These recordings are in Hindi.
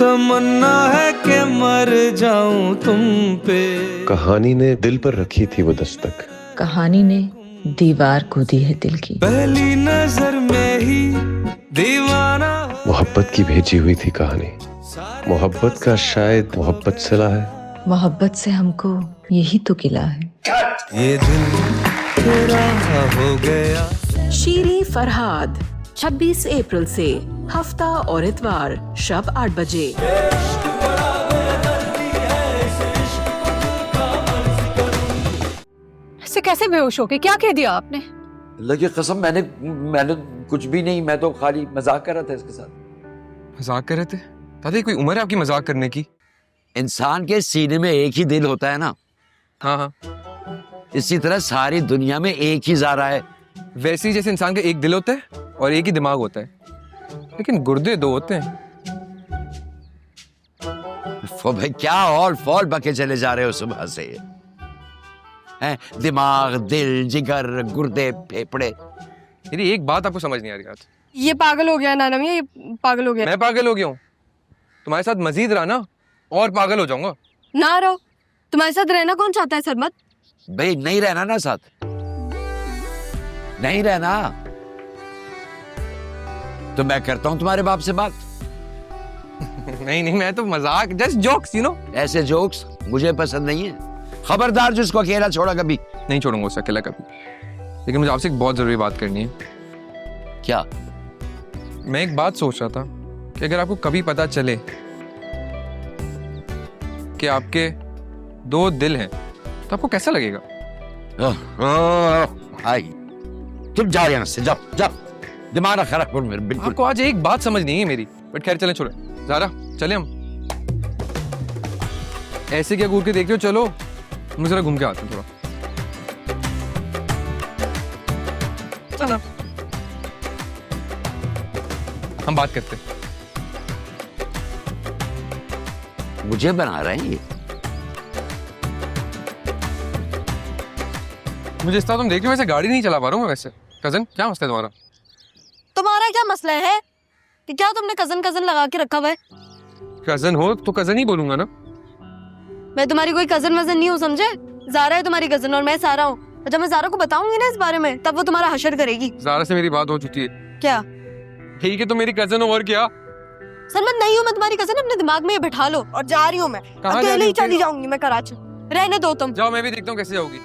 तमन्ना है कि मर जाऊं तुम पे। कहानी ने दिल पर रखी थी वो दस्तक, कहानी ने दीवार को दी है दिल की। पहली नजर में ही दीवाना। मोहब्बत की भेजी हुई थी कहानी, मोहब्बत का शायद मोहब्बत सिला है। मोहब्बत से हमको यही तो गिला है। ये दिल तेरा हो गया। शीरी फरहाद 26 अप्रैल से हफ्ता और इतवार शब 8 बजे। ऐसे कैसे बेहोश हो गए? क्या कह दिया आपने? अल्लाह की कसम मैंने कुछ भी नहीं, मैं तो खाली मजाक कर रहा था इसके साथ। मजाक कर रहे थे? दादा कोई उम्र है आपकी मजाक करने की? इंसान के सीने में एक ही दिल होता है ना। हाँ हाँ, इसी तरह सारी दुनिया में एक ही ज़ारा है। वैसे ही जैसे इंसान का एक दिल होता है और एक ही दिमाग होता है, लेकिन गुर्दे दो होते हैं। भाई क्या ऑल फॉल बके चले जा रहे हो सुबह से हैं? दिमाग, दिल, जिगर, गुर्दे, फेफड़े। मेरी एक बात आपको समझ नहीं आ रही आज। ये पागल हो गया नाना मियां, ये पागल हो गया। मैं पागल हो गया हूँ? तुम्हारे साथ मजीद रहा ना और पागल हो जाऊंगा। ना रहो, तुम्हारे साथ रहना कौन चाहता है सरमत? भाई नहीं रहना ना साथ, नहीं रहना तो मैं करता हूं तुम्हारे बाप से बात। नहीं नहीं, मैं तो मजाक, जस्ट जोक्स, यू नो। ऐसे जोक्स मुझे पसंद नहीं है। खबरदार जिसको अकेला छोड़ा कभी। नहीं छोड़ूंगा उसे अकेला कभी। लेकिन मुझे आपसे एक बहुत जरूरी बात करनी है। क्या? मैं एक बात सोच रहा था कि अगर आपको कभी पता चले कि आपके 2 दिल हैं तो आपको कैसा लगेगा? भाई तुम जाओ यहाँ से, जाओ जाओ, दिमाग ना खराब करो मेरे। बिल्कुल आपको आज एक बात समझ नहीं है मेरी, बट खैर चलें, छोड़े ज़ारा, चले हम। ऐसे क्या घूर के देख रहे हो? चलो मुझे जरा घूम के आते हैं थोड़ा। चलो हम बात करते हैं। मुझे बना रहे हैं ये। मुझे इस तरह तुम देख रहे हो, वैसे गाड़ी नहीं चला पा रहा हूँ मैं। वैसे कजन, क्या मसला है तुम्हारा? तुम्हारा क्या मसला है कि क्या तुमने कजन कजन लगा के रखा हुआ है? कजन हो तो कजन ही बोलूंगा ना। मैं तुम्हारी कोई कजन वजन नहीं हूँ, समझे? ज़ारा है तुम्हारी कजन और मैं सारा हूँ। और जब मैं ज़ारा को बताऊंगी ना इस बारे में, तब वो तुम्हारा हशर करेगी। ज़ारा से मेरी बात हो चुकी है। क्या? ठीक है, तो मेरी कजन हो और क्या? सरमत नहीं हूँ मैं तुम्हारी कजन, अपने दिमाग में ये बैठा लो। और जा रही हूँ मैं, अकेले ही चली जाऊंगी मैं कराची। रहने दो तुम। जाओ, मैं भी देखता हूँ कैसे जाओगी।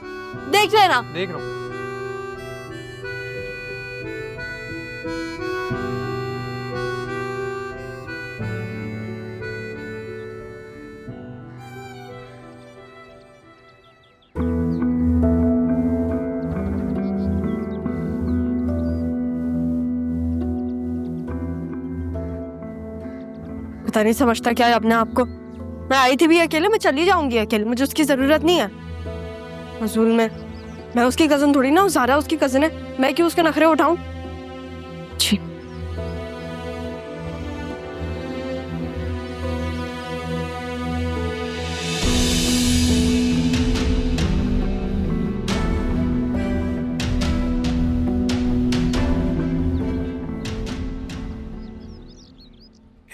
देख लेना। देख रहा हूँ। पता नहीं समझता क्या है अपने आप को। मैं आई थी भी अकेले, मैं चली जाऊंगी अकेले, मुझे उसकी जरूरत नहीं है। मजूल में मैं उसकी कजन थोड़ी ना हूँ, ज़ारा उसकी कजन है, मैं क्यों उसके नखरे उठाऊं? छी।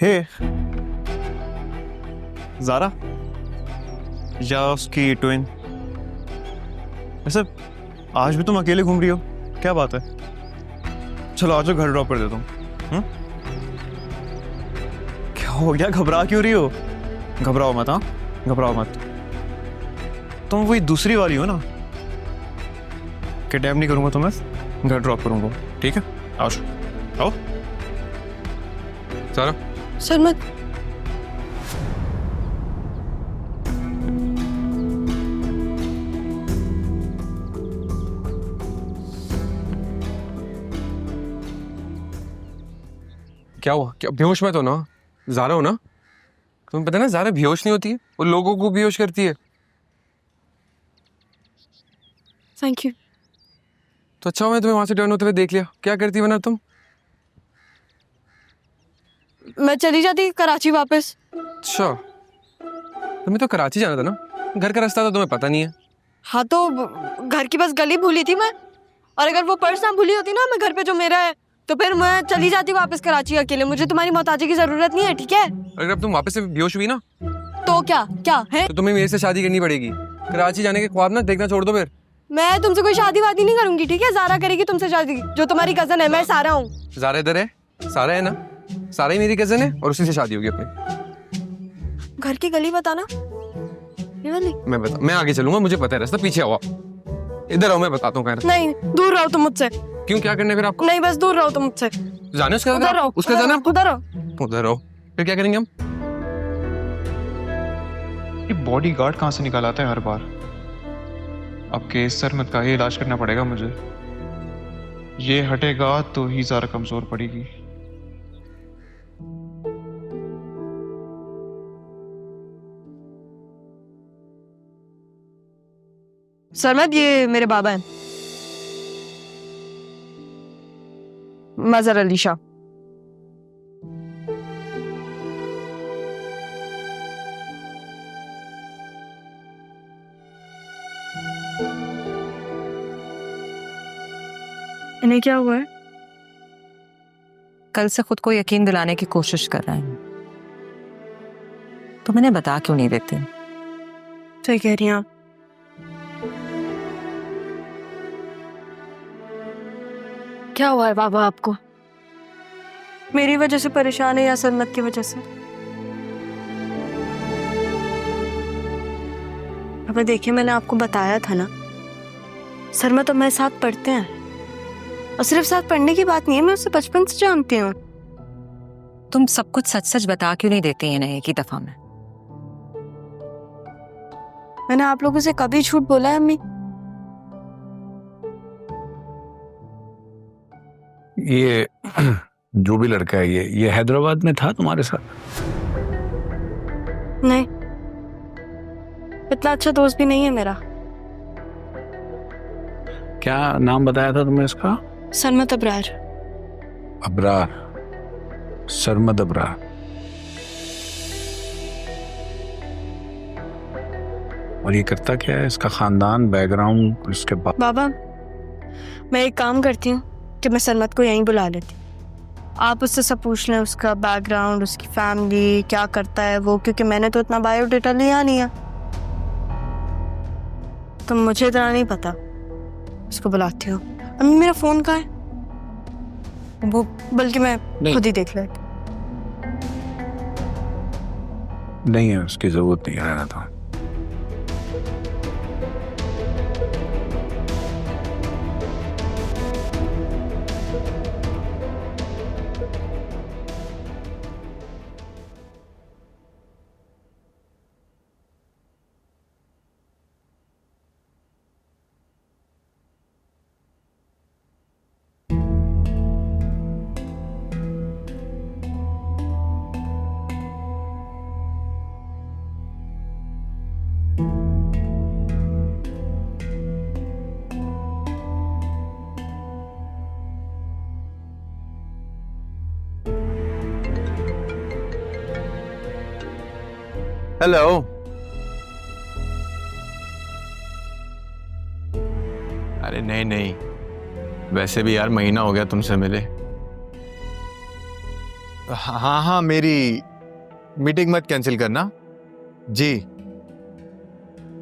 हे ज़ारा या उसकी ट्विन, वैसे आज भी तुम अकेले घूम रही हो, क्या बात है? चलो आज घर ड्रॉप कर देता हूँ। क्या हो गया, घबरा क्यों रही हो? घबराओ मत, हाँ घबराओ मत। तुम वही दूसरी वाली हो ना? किडनैप नहीं करूँगा तुम्हें, घर ड्रॉप करूँगा, ठीक है? आओ आओ। ज़ारा, सरमत, क्या हुआ? क्या बेहोश मत हो ना? ज़ारा हो ना? तुम्हें पता है ना, ज़ारा बेहोश नहीं होती है, वो लोगों को बेहोश करती है। Thank you. तो अच्छा, मैं तुम्हें वहां से टर्न होते हुए देख लिया। क्या करती वरना तुम? मैं चली जाती कराची वापस। अच्छा, तुम्हें तो कराची जाना था ना, घर का रास्ता तो तुम्हें पता नहीं है। हाँ तो घर की बस गली भूली थी मैं, और अगर वो पर्स ना भूली होती ना मैं घर पे जो मेरा है, तो फिर मैं चली जाती वापस कराची अकेले, मुझे तुम्हारी मोहताजी की जरूरत नहीं है, ठीक है? अगर अब तुम वापस से बेहोश हुई ना तो क्या क्या है? तो तुम्हें मेरे से शादी करनी पड़ेगी। कराची जाने के ख्वाब ना देखना छोड़ दो फिर। मैं तुमसे कोई शादी वादी नहीं करूंगी, ठीक है? ज़ारा करेगी तुमसे शादी, जो तुम्हारी कजन है। मैं सारा हूँ। ज़ारा इधर है, सारा है ना, सारा ही मेरी कजन है और उसी से शादी होगी अपनी। घर की गली बताना, ये वाली। मैं आगे चलूंगा, मुझे पता है रास्ता, पीछे आओ। इधर आओ, मैं बताता हूँ। नहीं, दूर रहो तुम मुझसे। क्यों, क्या करना है फिर आपको? नहीं, बस दूर रहो तुम मुझसे। जाने उसका उधर रहो, उसका जाना आपको? उधर रहो, उधर रहो। फिर क्या करेंगे हम? ये बॉडीगार्ड कहाँ से निकल आता है हर बार? अब केस सर मत का ही इलाज करना पड़ेगा मुझे। ये हटेगा तो ही ज़ारा कमजोर पड़ेगी। सरमद, ये मेरे बाबा हैं, मजहर अली शाह। इन्हें क्या हुआ है? कल से खुद को यकीन दिलाने की कोशिश कर रहे हैं, तो मैंने बता क्यों नहीं देते? सही कह रही हैं आप। क्या हुआ है बाबा आपको? मेरी वजह से परेशान है या सरमद की वजह से? अब देखिए, मैंने आपको बताया था ना, सरमद और मैं साथ पढ़ते हैं। और सिर्फ साथ पढ़ने की बात नहीं है, मैं उससे बचपन से जानती हूँ। तुम सब कुछ सच सच बता क्यों नहीं देती हैं एक ही दफा में? मैंने आप लोगों से कभी झूठ बोला है अम्मी? ये जो भी लड़का है ये हैदराबाद में था तुम्हारे साथ? नहीं, इतना अच्छा दोस्त भी नहीं है मेरा। क्या नाम बताया था तुमने इसका? सरमद अबरार। अबरार, सरमद अबरार। और ये करता क्या है? इसका खानदान, बैकग्राउंड, इसके बाद? बाबा, मैं एक काम करती हूँ कि मैं सरमद को यहीं बुला लेती हूँ। आप उससे सब पूछ लें, उसका बैकग्राउंड, उसकी फैमिली, क्या करता है वो, क्योंकि मैंने तो इतना बायोडेटा लिया नहीं है, तो मुझे इतना नहीं पता। उसको बुलाती हूँ। अम्मी, मेरा फोन कहाँ है? वो बल्कि मैं खुद ही देख लेती। नहीं है, उसकी जरूरत नहीं, रहना था। हेलो। अरे नहीं नहीं, वैसे भी यार महीना हो गया तुमसे मिले। हाँ हाँ, मेरी मीटिंग मत कैंसिल करना जी।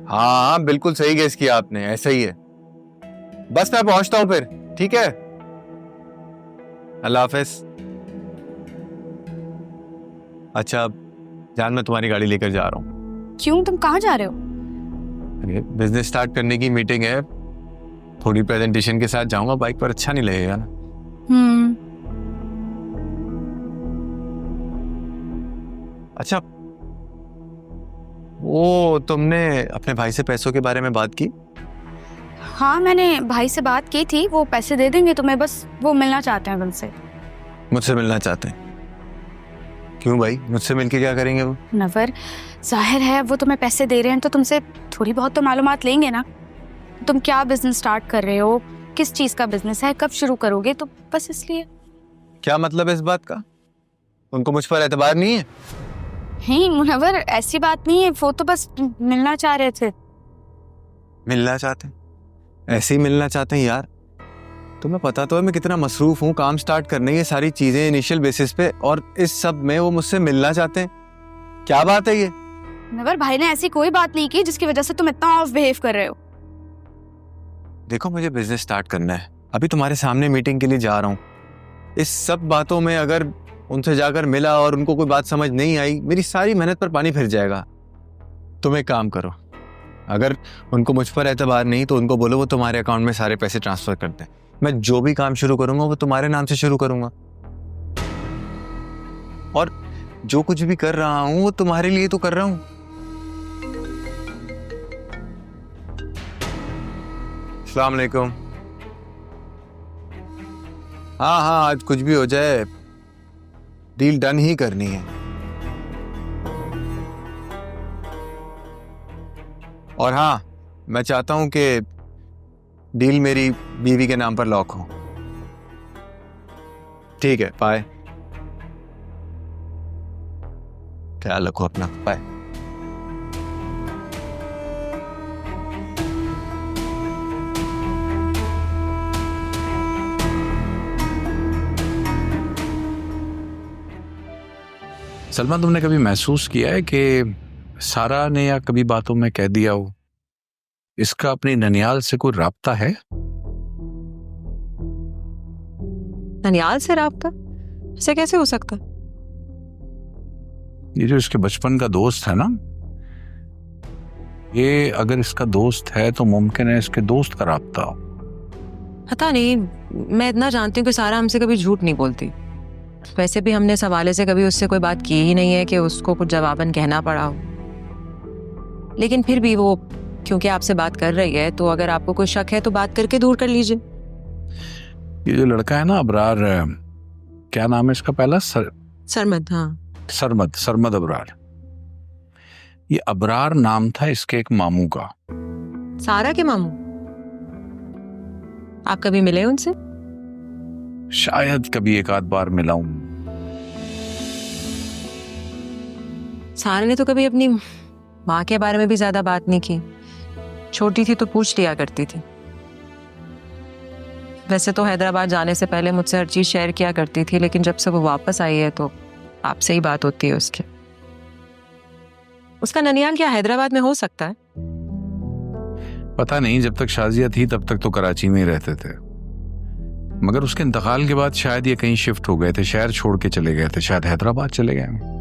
हाँ हाँ, बिल्कुल सही गेस किया आपने, ऐसा ही है। बस मैं पहुंचता हूं फिर, ठीक है? अल्लाह हाफिज। अच्छा जान, मैं तुम्हारी गाड़ी लेकर जा रहा हूँ। क्यों, तुम कहाँ जा रहे हो? बिजनेस स्टार्ट करने की मीटिंग है, थोड़ी प्रेजेंटेशन के साथ जाऊंगा। बाइक पर अच्छा नहीं लगेगा ना। अच्छा, वो तुमने अपने भाई से पैसों के बारे में बात की? हाँ, मैंने भाई से बात की थी, वो पैसे दे देंगे तुम्हें, बस वो मिलना चाहते हैं तुमसे। मुझसे मिलना चाहते हैं? क्यों भाई, मुझसे मिलके क्या करेंगे वो? नवर, जाहिर है वो तुम्हें पैसे दे रहे हैं तो तुमसे थोड़ी बहुत तो मालूमात लेंगे ना। तुम क्या बिजनेस स्टार्ट कर रहे हो, किस चीज का बिजनेस है, कब शुरू करोगे, तो बस इसलिए। क्या मतलब है इस बात का? उनको मुझ पर एतबार नहीं है? नहीं मुनव्वर, ऐसी बात नहीं है, वो तो बस मिलना चाह रहे थे। मिलना चाहते हैं? ऐसे ही मिलना चाहते हैं यार? तुम्हें पता तो है मैं कितना मसरूफ हूँ, काम स्टार्ट करने ये सारी चीजें इनिशियल बेसिस पे, और इस सब में वो मुझसे मिलना चाहते हैं। क्या बात है ये? नवर भाई ने ऐसी कोई बात नहीं की जिसकी वजह से तुम इतना ऑफ बिहेव कर रहे हो। देखो मुझे बिजनेस स्टार्ट करना है, अभी तुम्हारे सामने मीटिंग के लिए जा रहा हूँ। इस सब बातों में अगर उनसे जाकर मिला और उनको कोई बात समझ नहीं आई, मेरी सारी मेहनत पर पानी फिर जाएगा। तुम एक काम करो, अगर उनको मुझ पर एतबार नहीं तो उनको बोलो वो तुम्हारे अकाउंट में सारे पैसे ट्रांसफर कर दें। मैं जो भी काम शुरू करूंगा वो तुम्हारे नाम से शुरू करूंगा, और जो कुछ भी कर रहा हूं वो तुम्हारे लिए तो कर रहा हूं। अस्सलाम वालेकुम। हाँ, आज कुछ भी हो जाए डील डन ही करनी है। और हाँ, मैं चाहता हूं कि डील मेरी बीवी के नाम पर लॉक हो। ठीक है, बाय। ख्याल रखो अपना, बाय। सलमा, तुमने कभी महसूस किया है कि सारा ने या कभी बातों में कह दिया हो इसका अपनी ननियाल से कोई राब्ता है? ननियाल से राब्ता? ऐसे कैसे हो सकता? ये जो इसके बचपन का दोस्त है ना, ये अगर इसका दोस्त है तो मुमकिन है इसके दोस्त का राब्ता हो। पता नहीं, मैं इतना जानती हूँ कि सारा हमसे कभी झूठ नहीं बोलती। वैसे भी हमने सवाले से कभी उससे कोई बात की ही नहीं है कि उसको कुछ जवाबन कहना पड़ा हो। लेकिन फिर भी वो क्योंकि आपसे बात कर रही है, तो अगर आपको कोई शक है तो बात करके दूर कर लीजिए। ये जो लड़का है ना अबरार, क्या नाम है इसका पहला? सरमद। हाँ, सरमद अबरार। ये अबरार नाम था इसके एक मामू का। सारा के मामू? आप कभी मिले उनसे? शायद कभी एक आध बार मिला हूं। सारा ने तो कभी अपनी माँ के बारे में भी ज्यादा बात नहीं की। छोटी थी तो पूछ लिया करती थी। वैसे तो हैदराबाद जाने से पहले मुझसे हर चीज शेयर किया करती थी, लेकिन जब से वो वापस आई है तो आपसे ही बात होती है उसकी। उसका ननियाल क्या हैदराबाद में हो सकता है? पता नहीं, जब तक शाजिया थी तब तक तो कराची में ही रहते थे, मगर उसके इंतकाल के बाद शायद ये कहीं शिफ्ट हो गए थे, शहर छोड़ के चले गए थे, शायद हैदराबाद चले गए।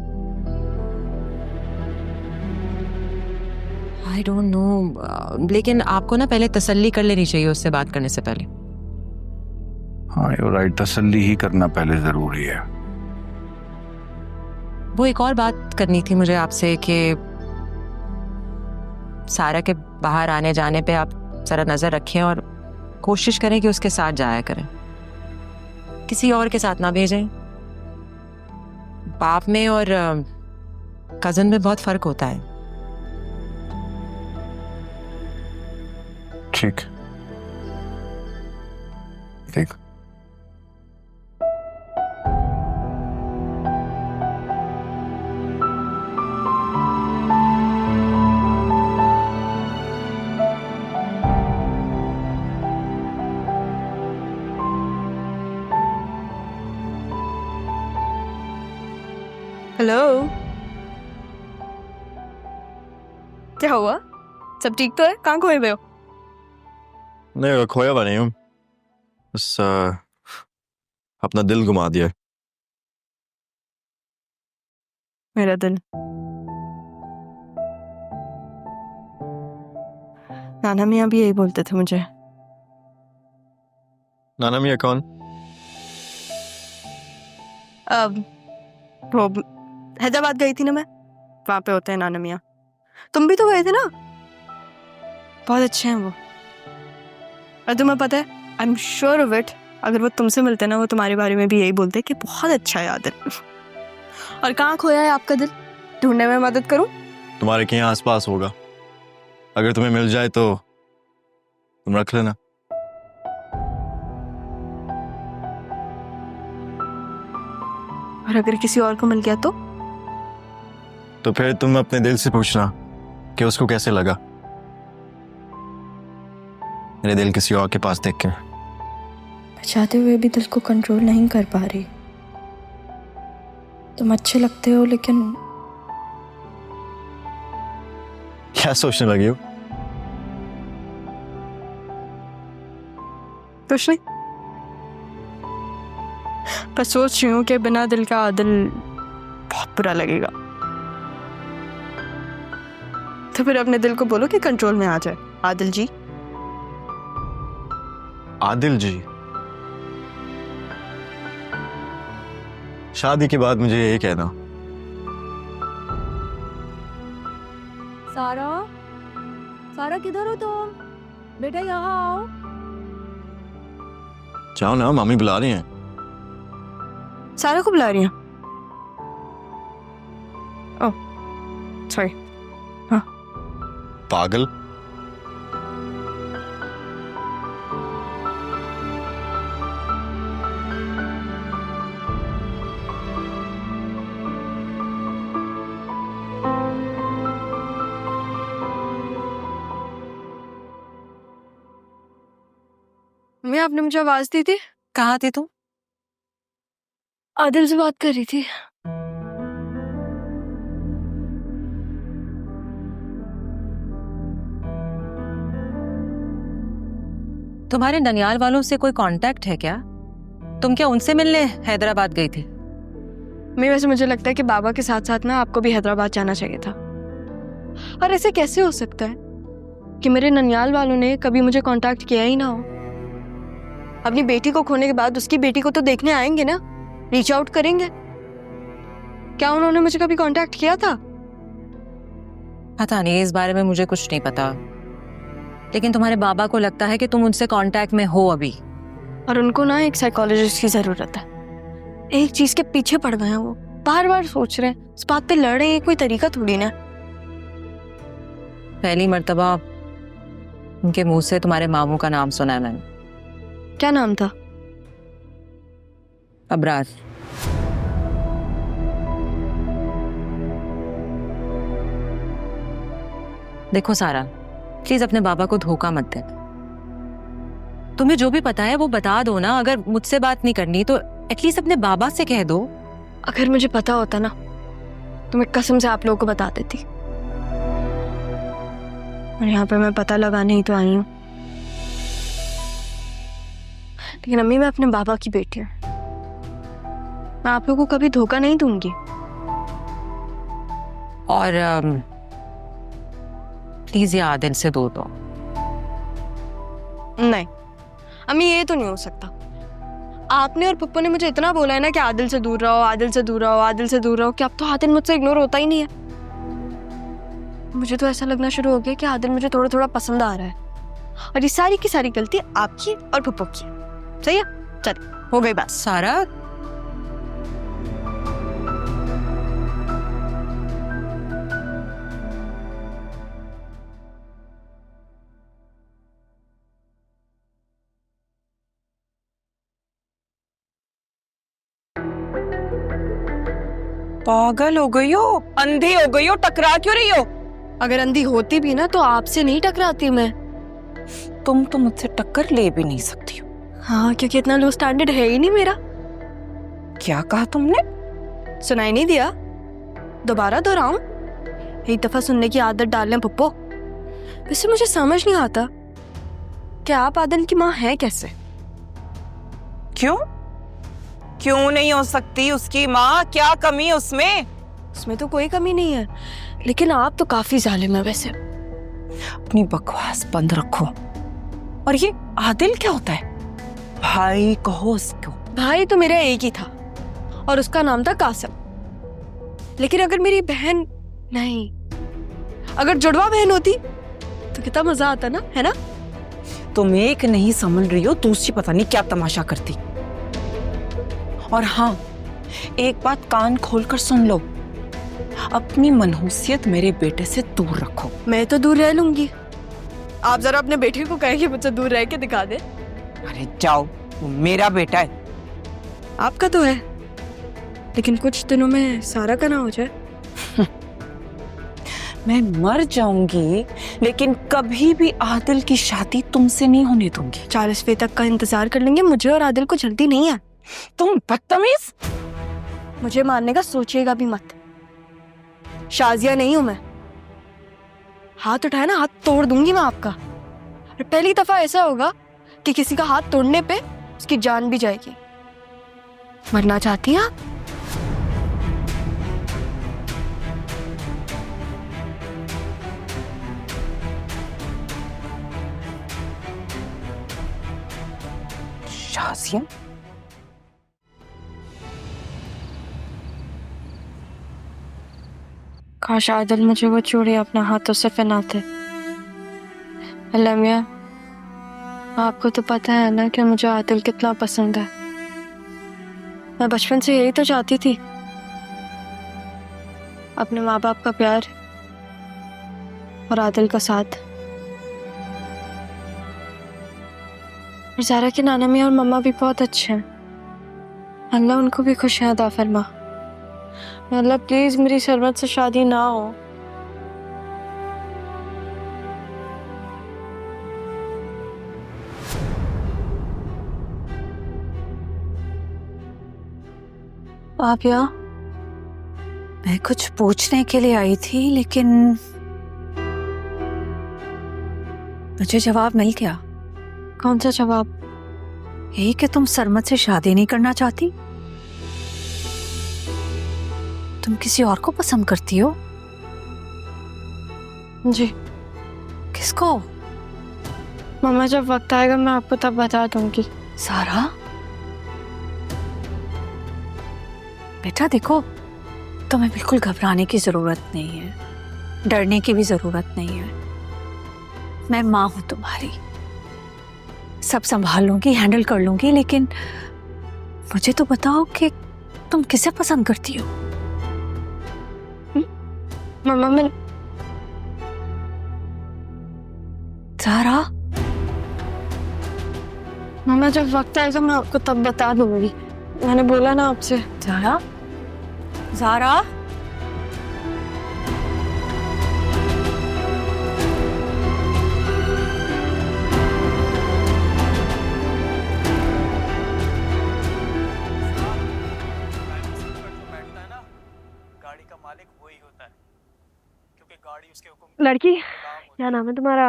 आई डोंट नो, लेकिन आपको ना पहले तसल्ली कर लेनी चाहिए उससे बात करने से पहले। हाँ, यू राइट, तसल्ली ही करना पहले जरूरी है। वो एक और बात करनी थी मुझे आपसे कि सारा के बाहर आने जाने पे आप जरा नजर रखें और कोशिश करें कि उसके साथ जाया करें, किसी और के साथ ना भेजें। बाप में और कजन में बहुत फर्क होता है। ठीक ठीक। हेलो, क्या हुआ? सब ठीक तो है? कहाँ खोए हुए हो? नहीं, खोया हुआ नहीं हूँ, बस अपना दिल घुमा दिया। मेरा दिल? नाना मियाँ भी यही बोलते थे मुझे। नाना मियाँ कौन? वो हैदराबाद गई थी ना मैं, वहां पे होते हैं नाना मियाँ। तुम भी तो गए थे ना? बहुत अच्छे हैं वो। और तुम्हें पता है, I am sure of it, अगर वो तुमसे मिलते ना वो तुम्हारे बारे में भी यही बोलते कि बहुत अच्छा है दिल। और कहाँ खोया है आपका दिल? ढूंढने में मदद करूं? तुम्हारे कहीं आसपास होगा, अगर तुम्हें मिल जाए तो तुम रख लेना। और अगर किसी और को मिल गया तो फिर तुम अपने दिल से पूछना कि उसको कैसे लगा। मेरे दिल किसी और के पास देख के चाहते हुए भी दिल को कंट्रोल नहीं कर पा रही। तुम अच्छे लगते हो लेकिन क्या सोचने लगी हो? कुछ नहीं, बस सोच रही हूँ कि बिना दिल का आदिल बहुत बुरा लगेगा। तो फिर अपने दिल को बोलो कि कंट्रोल में आ जाए। आदिल जी। आदिल जी, शादी के बाद मुझे यही कहना। सारा, सारा किधर हो तुम? बेटा यहाँ आओ। जाओ ना, मामी बुला रही हैं। सारा को बुला रही हैं? ओह, सॉरी। हाँ। पागल। मैं आपने मुझे आवाज दी थी। कहाँ थी तुम? आदिल से बात कर रही थी। तुम्हारे ननियाल वालों से कोई कांटेक्ट है क्या? तुम क्या उनसे मिलने हैदराबाद गई थी? मैं वैसे मुझे लगता है कि बाबा के साथ साथ ना आपको भी हैदराबाद जाना चाहिए था। और ऐसे कैसे हो सकता है कि मेरे ननियाल वालों ने कभी मुझे कांटेक्ट किया ही ना हो? अपनी बेटी को खोने के बाद उसकी बेटी को तो देखने आएंगे ना, रीच आउट करेंगे। क्या उन्होंने मुझे कभी कांटेक्ट किया था? पता नहीं, इस बारे में मुझे कुछ नहीं पता, लेकिन तुम्हारे बाबा को लगता है कि तुम उनसे कांटेक्ट में हो अभी। और उनको ना एक साइकोलॉजिस्ट की जरूरत है। एक चीज के पीछे पड़ गए हैं वो, बार बार सोच रहे हैं, इस बात पे लड़ रहे हैं। कोई तरीका थोड़ी ना। पहली मर्तबा उनके मुंह से तुम्हारे मामू का नाम सुना है मैंने। क्या नाम था? अबरार। देखो सारा, प्लीज अपने बाबा को धोखा मत देना। तुम्हें जो भी पता है वो बता दो ना। अगर मुझसे बात नहीं करनी तो एटलीस्ट अपने बाबा से कह दो। अगर मुझे पता होता ना तो मैं कसम से आप लोगों को बता देती। और यहाँ पे मैं पता लगाने ही तो आई हूँ। लेकिन अम्मी, मैं अपने बाबा की बेटी हूँ। मैं आप लोगों को कभी धोखा नहीं दूंगी। और प्लीज ये आदिल से दूर दो। नहीं अम्मी, ये तो नहीं हो सकता। आपने और पप्पू ने मुझे इतना बोला है ना कि आदिल से दूर रहो, आदिल से दूर रहो, आदिल से दूर रहो, कि अब तो आदिल मुझसे इग्नोर होता ही नहीं है। मुझे तो ऐसा लगना शुरू हो गया कि आदिल मुझे थोड़ा थोड़ा पसंद आ रहा है। और ये सारी की सारी गलती आपकी और पप्पू की। सही है? चल, हो गई बात। सारा, पागल हो गई हो, अंधी हो गई हो, टकरा क्यों रही हो? अगर अंधी होती भी ना तो आपसे नहीं टकराती मैं। तुम तो मुझसे टक्कर ले भी नहीं सकती हो। हाँ, क्योंकि इतना लो स्टैंडर्ड है ही नहीं मेरा। क्या कहा तुमने? सुनाई नहीं दिया? दोबारा दोहराऊं? एक दफा सुनने की आदत डाल लें पप्पो। वैसे मुझे समझ नहीं आता कि आप आदिल की माँ हैं कैसे? क्यों? क्यों नहीं हो सकती उसकी माँ? क्या कमी उसमें? उसमें तो कोई कमी नहीं है, लेकिन आप तो काफी जालिम है वैसे। अपनी बकवास बंद रखो। और ये आदिल क्या होता है? भाई कहो उसको। भाई तो मेरा एक ही था और उसका नाम था कासिम। लेकिन अगर मेरी बहन नहीं, अगर जुड़वा बहन होती तो कितना मजा आता ना, है ना? तुम एक नहीं समझ रही हो, दूसरी पता नहीं क्या तमाशा करती। और हाँ, एक बात कान खोलकर सुन लो, अपनी मनहूसियत मेरे बेटे से दूर रखो। मैं तो दूर रह लूंगी। आप जरा अपने बेटे को कहें कि मुझसे दूर रह के दिखा दे। अरे जाओ, वो मेरा बेटा है। आपका तो है, लेकिन कुछ दिनों में सारा का ना हो जाए। मैं मर जाऊंगी लेकिन कभी भी आदिल की शादी तुमसे नहीं होने दूंगी। 40वें तक का इंतजार कर लेंगे, मुझे और आदिल को जल्दी नहीं है। तुम बदतमीज। मुझे मारने का सोचिएगा भी मत। शाजिया नहीं हूं मैं। हाथ उठाया ना, हाथ तोड़ दूंगी मैं आपका। और पहली दफा ऐसा होगा कि किसी का हाथ तोड़ने पे उसकी जान भी जाएगी। मरना चाहती हैं आप? शाजिया, काश आदिल मुझे वो चूड़ी अपना हाथों से पहनाते। अल्लाह मियां, आपको तो पता है ना कि मुझे आदिल कितना पसंद है। मैं बचपन से यही तो चाहती थी, अपने माँ बाप का प्यार और आदिल का साथ। और ज़ारा के नाना मियां और मम्मा भी बहुत अच्छे हैं। अल्लाह उनको भी खुशियाँ अता फरमा। अल्लाह प्लीज मेरी सरमत से शादी ना हो। आप यहाँ? मैं कुछ पूछने के लिए आई थी लेकिन मुझे जवाब मिल गया। कौन सा जवाब? यही कि तुम सरमत से शादी नहीं करना चाहती। तुम किसी और को पसंद करती हो? जी। किसको? मम्मा, जब वक्त आएगा मैं आपको तब बता दूंगी। सारा बेटा देखो, तुम्हें बिल्कुल घबराने की जरूरत नहीं है, डरने की भी जरूरत नहीं है। मैं माँ हूं तुम्हारी, सब संभाल लूंगी, हैंडल कर लूंगी। लेकिन मुझे तो बताओ कि तुम किसे पसंद करती हो? मम्मा, मैं सारा, मम्मा जब वक्त आएगा मैं आपको तब बता दूंगी। मैंने बोला ना आपसे। ज़ारा, ज़ारा, लड़की, क्या नाम है तुम्हारा?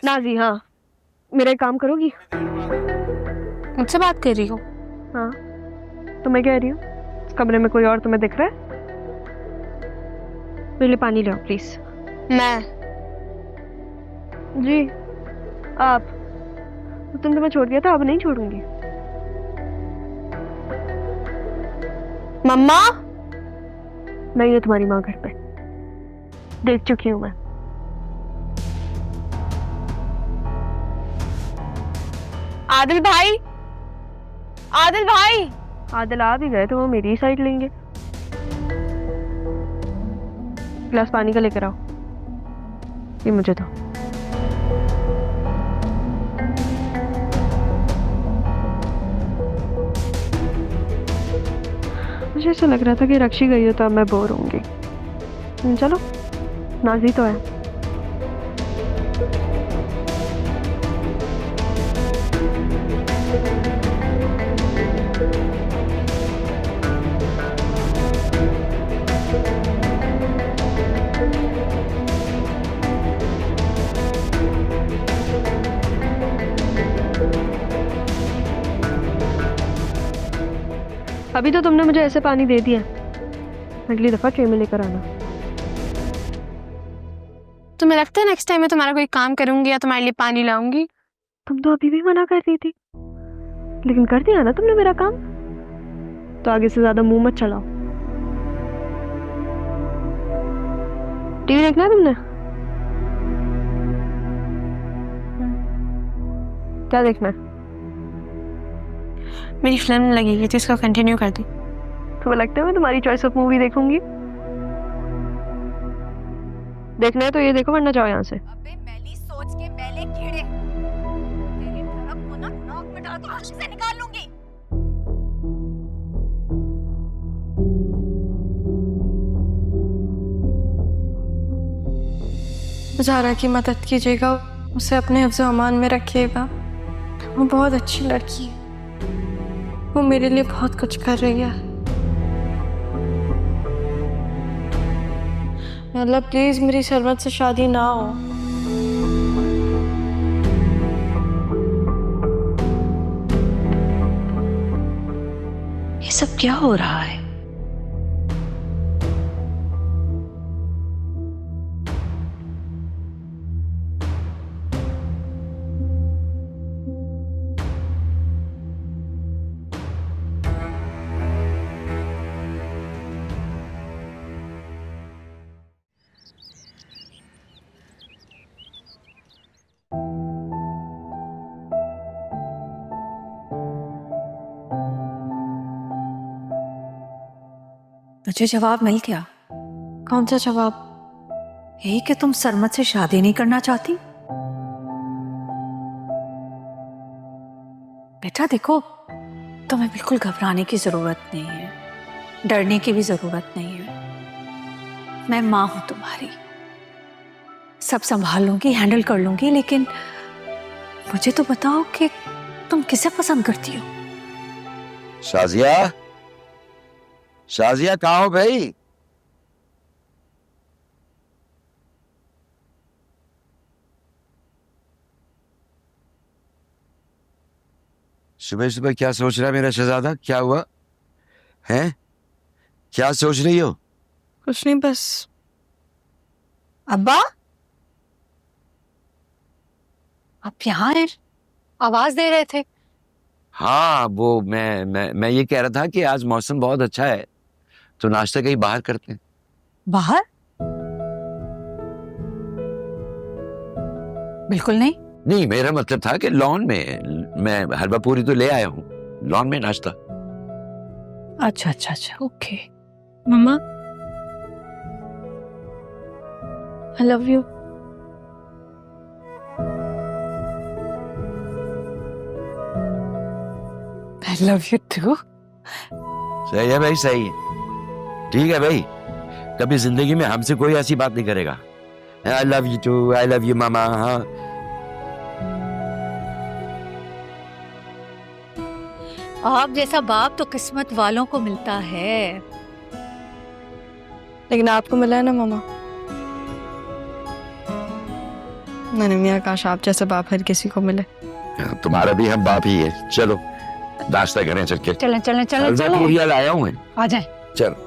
नाजी। हाँ, मेरा एक काम करोगी? मुझसे बात कर रही हो? हाँ, तो मैं कह रही हूँ, कमरे में कोई और तुम्हें दिख रहा है? मेरे लिए पानी ले आओ प्लीज। मैं? जी आप? तो तुमने मैं छोड़ दिया था, अब नहीं छोड़ूंगी। मम्मा, नहीं है तुम्हारी माँ घर पे, देख चुकी हूँ मैं। आदिल भाई, आदिल भाई। आदिल आ भी गए तो वो मेरी साइड लेंगे। गिलास पानी का लेकर आओ, ये मुझे दो। मुझे ऐसा लग रहा था कि रक्षी गई हो तो अब मैं बोर होंगी। चलो, नाजी तो है। अभी तो तुमने मुझे ऐसे पानी दे दिया, अगली दफा ट्रे में लेकर आना। तुम्हें लगता है नेक्स्ट टाइम मैं तुम्हारा कोई काम करूंगी या तुम्हारे लिए पानी लाऊंगी? तुम तो अभी भी मना कर रही थी, लेकिन कर दिया ना तुमने मेरा काम, तो आगे से ज्यादा मुंह मत चलाओ। टीवी देखना है तुमने? क्या देखना है? मेरी फिल्म लगेगी तो इसको कंटिन्यू कर दी। तुम्हें लगता है मैं तुम्हारी चॉइस ऑफ मूवी देखूंगी? देखना है तो ये देखो, वरना जाओ यहाँ से। अबे मैली सोच के मैले कीड़े, तेरी धड़क को ना नाक में डाल के आंख से निकाल लूंगी। ज़ारा की मदद कीजिएगा, उसे अपने हिफ्ज़ अमान में रखिएगा। वो बहुत अच्छी लड़की है, वो मेरे लिए बहुत कुछ कर रही है। अल्लाह प्लीज़ मेरी सरमत से शादी ना हो। ये सब क्या हो रहा है? मुझे जवाब मिल गया। कौन सा जवाब? यही कि तुम सरमत से शादी नहीं करना चाहती। बेटा देखो, तुम्हें बिल्कुल घबराने की जरूरत नहीं है, डरने की भी जरूरत नहीं है। मैं माँ हूं तुम्हारी, सब संभाल लूंगी, हैंडल कर लूंगी। लेकिन मुझे तो बताओ कि तुम किसे पसंद करती हो? शाजिया, शाजिया कहाँ हो भाई? सुबह सुबह क्या सोच रहा है मेरा शहजादा? क्या हुआ है? क्या सोच रही हो? कुछ नहीं, बस। अब्बा, आप यहाँ हैं? आवाज दे रहे थे। हाँ, वो मैं ये कह रहा था कि आज मौसम बहुत अच्छा है, तो नाश्ता कहीं बाहर करते हैं। बाहर? बिल्कुल नहीं। नहीं, मेरा मतलब था कि लॉन में, मैं हलवा पूरी तो ले आया हूँ, लॉन में नाश्ता। अच्छा अच्छा अच्छा, okay. Mama, I love you. I love you too. सही है भाई, सही है, ठीक है भाई। कभी जिंदगी में हमसे कोई ऐसी बात नहीं करेगा। I love you too, I love you मामा। हाँ, आप जैसा बाप तो किस्मत वालों को मिलता है। लेकिन आपको मिला है ना मम्मा। मैंने मियाँ, काश आप जैसे बाप हर किसी को मिले। तुम्हारा भी हम बाप ही है। चलो नाश्ता करें चल के। चलें चलें चलें हलवा चलें। पूरी लाया हूँ मैं। आ जाए। चलो।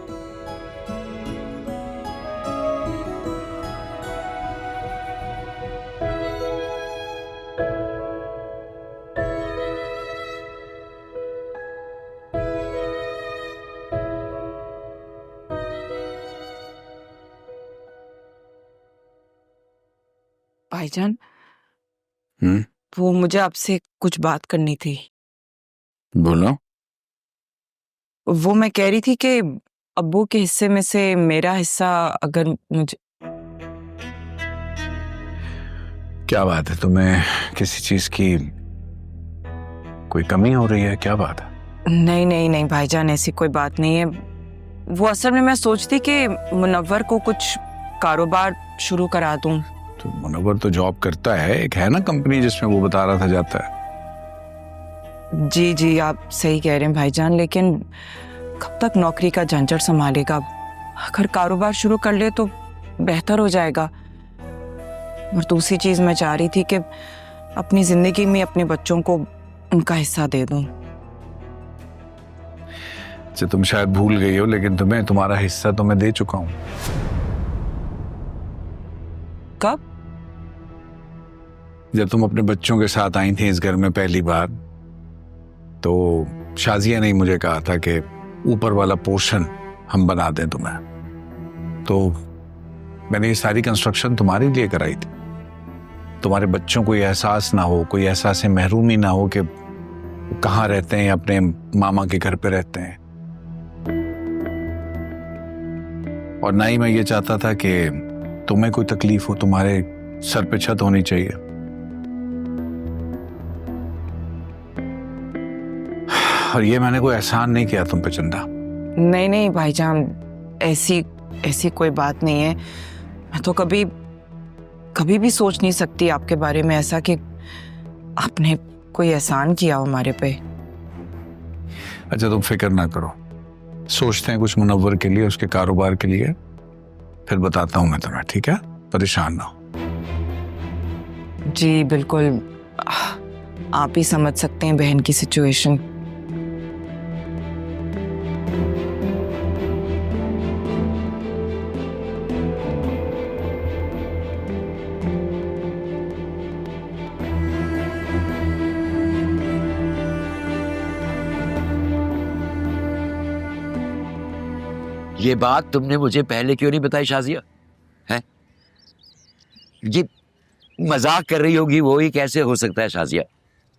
भाईजान, वो मुझे आपसे कुछ बात करनी थी। बोलो। वो मैं कह रही थी कि अब्बू के हिस्से में से मेरा हिस्सा अगर मुझे। क्या बात है, तुम्हें किसी चीज की कोई कमी हो रही है? क्या बात है? नहीं नहीं नहीं भाईजान, ऐसी कोई बात नहीं है। वो असल में मैं सोचती कि मुनव्वर को कुछ कारोबार शुरू करा दूं। तो मुनव्वर तो जॉब करता है, एक है ना कंपनी जिसमें वो बता रहा था जाता है। जी जी, आप सही कह रहे हैं भाईजान, लेकिन कब तक नौकरी का झंझट संभालेगा? अगर कारोबार शुरू कर ले तो बेहतर हो जाएगा। और दूसरी चीज मैं चाह रही थी कि अपनी जिंदगी में अपने बच्चों को उनका हिस्सा दे दूं। तुम शायद भूल गई हो, लेकिन तुम्हें तुम्हारा हिस्सा तो मैं दे चुका हूं। कब? जब तुम अपने बच्चों के साथ आई थी इस घर में पहली बार, तो शाजिया ने मुझे कहा था कि ऊपर वाला पोर्शन हम बना दें तुम्हें। तो मैंने ये सारी कंस्ट्रक्शन तुम्हारे लिए कराई थी। तुम्हारे बच्चों को ये एहसास ना हो, कोई एहसास महरूमी ना हो कि कहाँ रहते हैं, अपने मामा के घर पे रहते हैं। और ना ही मैं ये चाहता था कि तुम्हें कोई तकलीफ हो, तुम्हारे सर पे छत होनी चाहिए। और ये मैंने कोई एहसान नहीं किया तुम पे चंदा। नहीं नहीं भाईजान, ऐसी कोई बात नहीं है। मैं तो कभी भी सोच नहीं सकती आपके बारे में ऐसा कि आपने कोई एहसान किया हो हमारे पे। अच्छा तुम फिक्र ना करो, सोचते हैं कुछ मुनव्वर के लिए, उसके कारोबार के लिए, फिर बताता हूं मैं तुम्हें, ठीक है? परेशान ना हो। जी बिल्कुल, आप ही समझ सकते हैं बहन की सिचुएशन। ये बात तुमने मुझे पहले क्यों नहीं बताई शाजिया? हैं? ये मजाक कर रही होगी वो ही, कैसे हो सकता है शाजिया?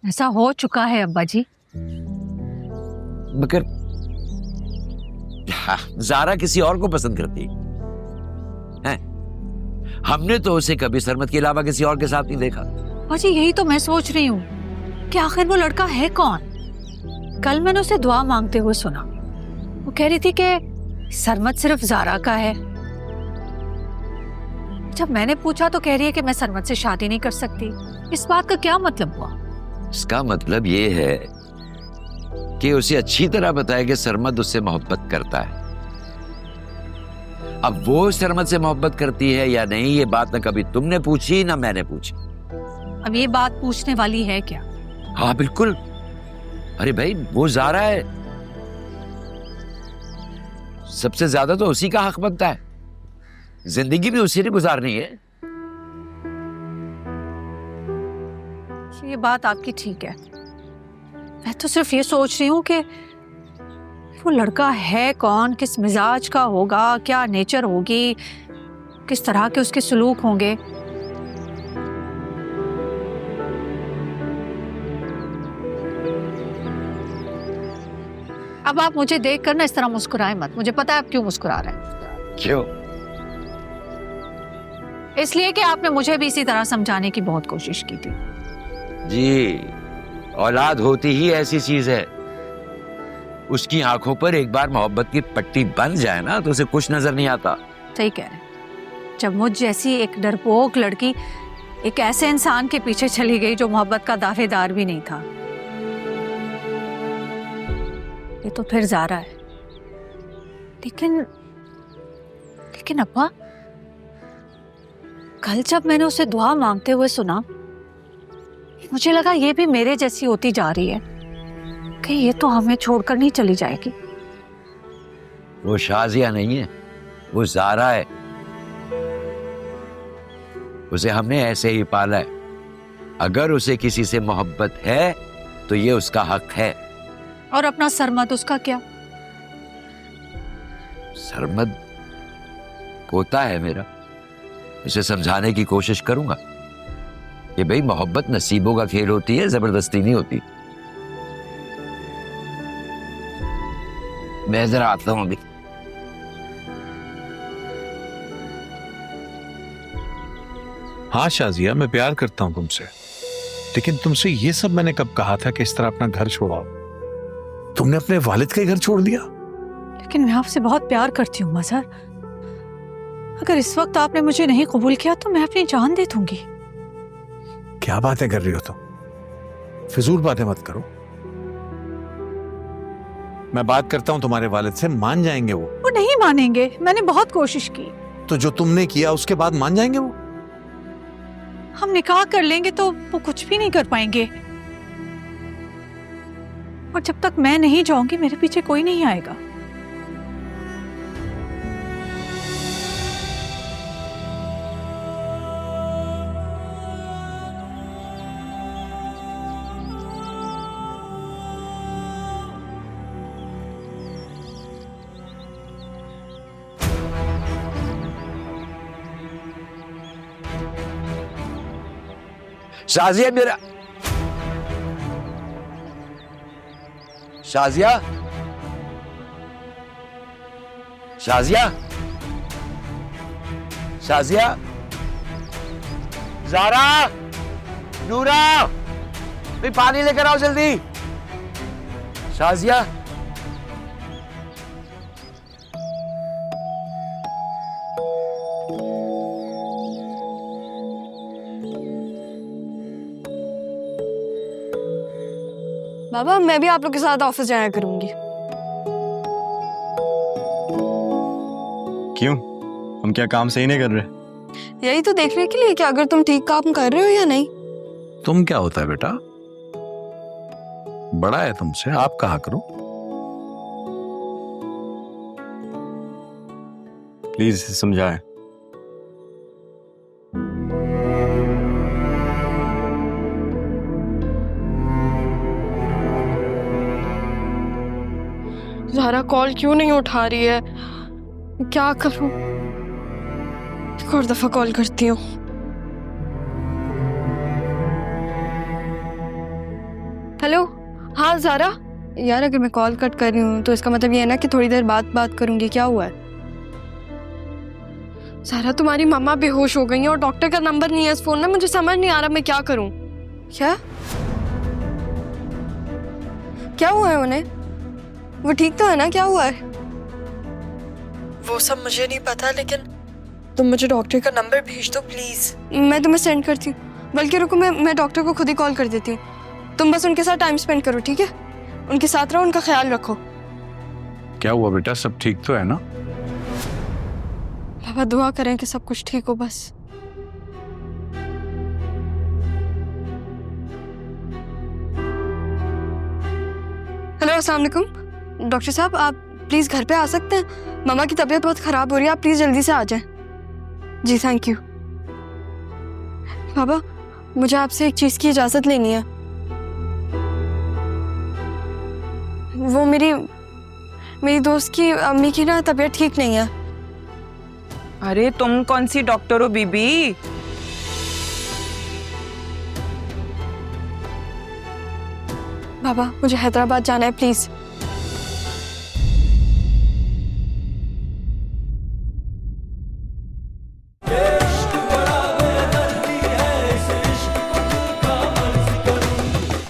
ऐसा हो चुका है अब्बा जी। मगर ज़ारा किसी और को पसंद करती है। हमने तो उसे कभी सरमत के अलावा किसी और के साथ नहीं देखा। अब्बा जी यही तो मैं सोच रही हूँ कि आखिर वो लड़का है कौन। कल मैंने उसे दुआ मांगते हुए सुना, वो कह रही थी कि सरमत सिर्फ ज़ारा का है। जब मैंने पूछा तो कह रही है कि मैं सरमत से शादी नहीं कर सकती। इस बात का क्या मतलब हुआ? इसका मतलब ये है कि उसे अच्छी तरह बताया कि सरमत उससे मोहब्बत करता है। अब वो सरमत से मोहब्बत करती है या नहीं, ये बात ना कभी तुमने पूछी ना मैंने पूछी। अब ये बात पूछने वाली है क्या? हाँ बिल्कुल। अरे भाई वो ज़ारा है, सबसे ज्यादा तो उसी का हक बनता है, जिंदगी भी उसी ने गुजारनी है। ये बात आपकी ठीक है। मैं तो सिर्फ ये सोच रही हूँ कि वो लड़का है कौन, किस मिजाज का होगा, क्या नेचर होगी, किस तरह के उसके सलूक होंगे। अब आप मुझे देखकर ना इस तरह मुस्कुराए मत, मुझे पता है आप क्यों मुस्कुरा रहे हैं। क्यों? इसलिए कि आपने मुझे भी इसी तरह समझाने की बहुत कोशिश की थी। जी, औलाद होती ही ऐसी चीज है, उसकी आंखों पर एक बार मोहब्बत की पट्टी बन जाए ना तो उसे कुछ नजर नहीं आता। सही कह रहे हैं। जब मुझ जैसी एक डरपोक लड़की एक ऐसे इंसान के पीछे चली गई जो मोहब्बत का दावेदार भी नहीं था, ये तो फिर ज़ारा है। लेकिन अब्बा, कल जब मैंने उसे दुआ मांगते हुए सुना, मुझे लगा ये भी मेरे जैसी होती जा रही है कि ये तो हमें छोड़कर नहीं चली जाएगी। वो शाजिया नहीं है, वो ज़ारा है। उसे हमने ऐसे ही पाला है। अगर उसे किसी से मोहब्बत है तो ये उसका हक है। और अपना सरमद, उसका क्या? सरमद पोता है मेरा, इसे समझाने की कोशिश करूंगा कि भाई मोहब्बत नसीबों का खेल होती है, जबरदस्ती नहीं होती। मैं जरा आता हूं अभी। हाँ शाजिया, मैं प्यार करता हूं तुमसे, लेकिन तुमसे ये सब मैंने कब कहा था कि इस तरह अपना घर छोड़ाओ? तुमने अपने वालिद का घर छोड़ दिया। लेकिन मैं आपसे बहुत प्यार करती हूँ मजहर। अगर इस वक्त आपने मुझे नहीं कबूल किया तो मैं अपनी जान दे दूंगी। क्या बातें कर रही हो तुम? फिजूल बातें मत करो। मैं बात करता हूं तुम्हारे वालिद से, मान जाएंगे वो नहीं मानेंगे, मैंने बहुत कोशिश की। तो जो तुमने किया उसके बाद मान जाएंगे वो? हम निकाह कर लेंगे तो वो कुछ भी नहीं कर पाएंगे, और जब तक मैं नहीं जाऊंगी मेरे पीछे कोई नहीं आएगा। शाजिया मेरा, शाजिया, शाजिया, शाजिया, ज़ारा, नूरा, भाई पानी लेकर आओ जल्दी। शाजिया, बाबा मैं भी आप लोग के साथ ऑफिस जाया करूंगी। क्यों, हम क्या काम सही नहीं कर रहे? यही तो देखने के लिए कि अगर तुम ठीक काम कर रहे हो या नहीं। तुम क्या होता है बेटा, बड़ा है तुमसे, आप कहा करो। प्लीज समझाएं। ज़ारा कॉल क्यों नहीं उठा रही है? क्या करूं? एक और दफा कॉल करती हूँ। हेलो, हाँ ज़ारा। यार अगर मैं कॉल कट कर रही हूँ तो इसका मतलब ये है ना कि थोड़ी देर बाद बात करूंगी। क्या हुआ है? ज़ारा तुम्हारी मम्मा बेहोश हो गई है और डॉक्टर का नंबर नहीं है इस फोन में। मुझे समझ नहीं आ रहा मैं क्या करूं। क्या हुआ है उन्हें? वो ठीक तो है ना? क्या हुआ है? वो सब मुझे नहीं पता, लेकिन तुम मुझे डॉक्टर का नंबर भेज दो प्लीज। मैं तुम्हें सेंड करती हूँ। बल्कि रुको, मैं डॉक्टर को खुद ही कॉल कर देती हूँ। तुम बस उनके साथ टाइम स्पेंड करो, ठीक है? उनके साथ रहो, उनका ख्याल रखो। क्या हुआ बेटा, सब ठीक तो है ना? बाबा दुआ करें कि सब कुछ ठीक हो बस। हेलो, अस्सलाम वालेकुम। डॉक्टर साहब आप प्लीज घर पे आ सकते हैं? मामा की तबीयत बहुत खराब हो रही है, आप प्लीज जल्दी से आ जाएं। जी थैंक यू। बाबा मुझे आपसे एक चीज की इजाजत लेनी है। वो मेरी दोस्त की अम्मी की ना तबीयत ठीक नहीं है। अरे तुम कौन सी डॉक्टर हो बीबी? बाबा मुझे हैदराबाद जाना है प्लीज।